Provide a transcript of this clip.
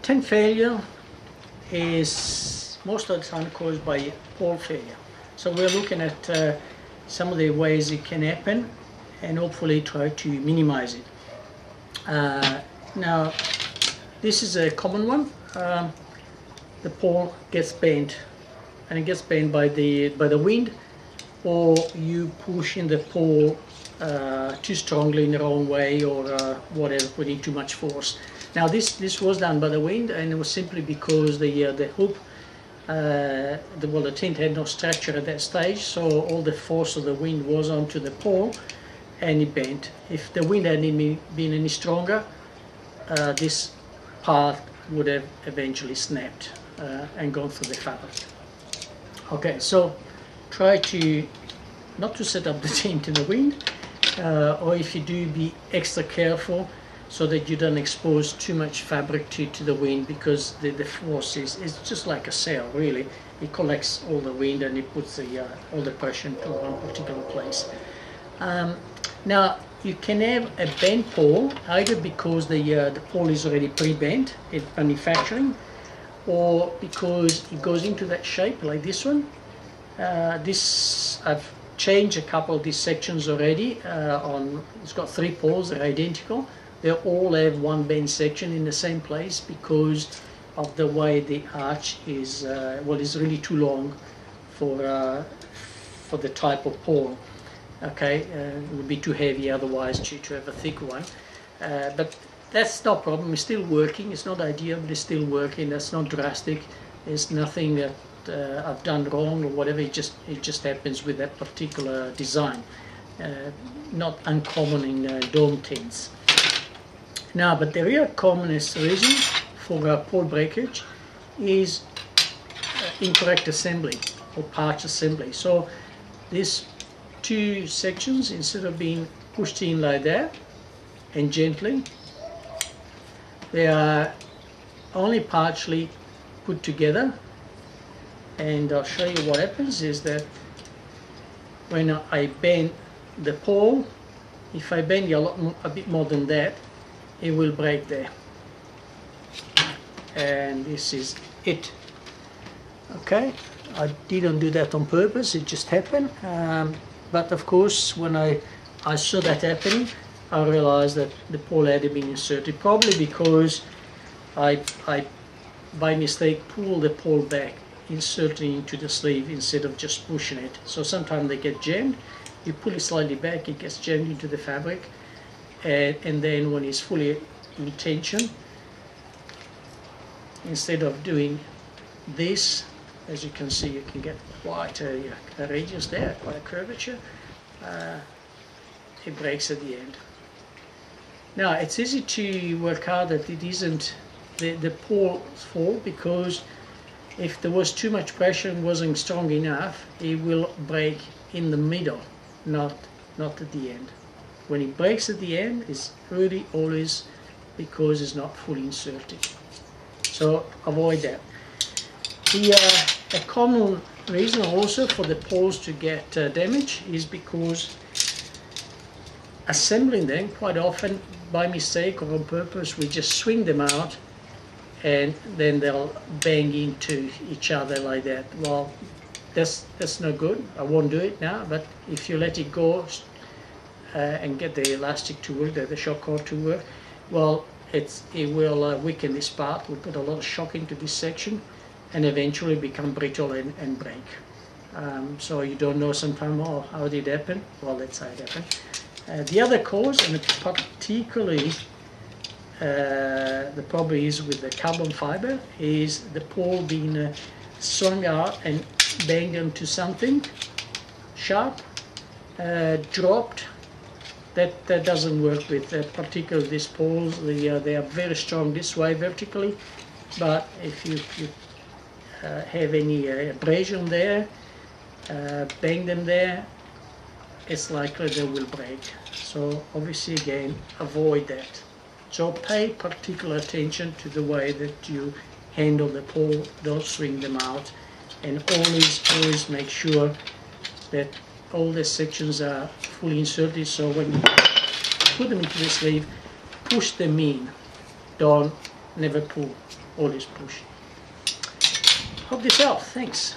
tent failure is most of the time caused by pole failure. So we're looking at some of the ways it can happen and hopefully try to minimize it. Now, this is a common one. The pole gets bent, and it gets bent by the wind, or you push in the pole too strongly in the wrong way, or whatever, putting too much force. Now this was done by the wind, and it was simply because the hoop, the tent had no structure at that stage, so all the force of the wind was onto the pole, and it bent. If the wind hadn't been any stronger, this part would have eventually snapped and gone through the fabric. Okay, so try to not to set up the tent in the wind, or if you do, be extra careful so that you don't expose too much fabric to the wind, because the force is just like a sail, really. It collects all the wind and it puts all the pressure into one particular place. Now, you can have a bent pole either because the pole is already pre-bent in manufacturing, or because it goes into that shape like this one. I've changed a couple of these sections already. It's got 3 poles, they're identical. They all have one bent section in the same place because of the way the arch is, is really too long for the type of pole. Okay, it would be too heavy otherwise to have a thick one. But that's no problem, it's still working. It's not ideal, but it's still working. That's not drastic. There's nothing that I've done wrong or whatever. It just happens with that particular design. Not uncommon in dome tents. Now, but the real commonest reason for pole breakage is incorrect assembly or part assembly. So these 2 sections, instead of being pushed in like that and gently, they are only partially put together. And I'll show you what happens is that when I bend the pole, if I bend it a bit more than that, it will break there. And this is it. Okay, I didn't do that on purpose, it just happened. But of course, when I saw that happening, I realized that the pole had been inserted, probably because I by mistake pulled the pole back, inserting into the sleeve instead of just pushing it. So sometimes they get jammed. You pull it slightly back, it gets jammed into the fabric, and then when it's fully in tension, instead of doing this, as you can see, you can get quite a radius there, quite a curvature. It breaks at the end. Now, it's easy to work out that it isn't the pole's fault, because if there was too much pressure and wasn't strong enough, it will break in the middle, not at the end. When it breaks at the end, it's really always because it's not fully inserted. So avoid that. A common reason also for the poles to get damaged is because assembling them, quite often by mistake or on purpose, we just swing them out and then they'll bang into each other like that. Well, that's no good. I won't do it now, but if you let it go and get the elastic to work, the shock cord to work, well, it will weaken this part, will put a lot of shock into this section, and eventually become brittle and break. So you don't know sometimes, oh, how did it happen? Well, that's how it happened. The other cause, and particularly the problem is with the carbon fiber, is the pole being swung out and banged into something sharp, dropped. That doesn't work with particularly these poles. They are very strong this way vertically, but if you have any abrasion there, bang them there, it's likely they will break. So obviously, again, avoid that. So pay particular attention to the way that you handle the pole. Don't swing them out, and always make sure that all the sections are fully inserted. So when you put them into the sleeve, push them in. Don't never pull. or less push. Help yourself. Thanks.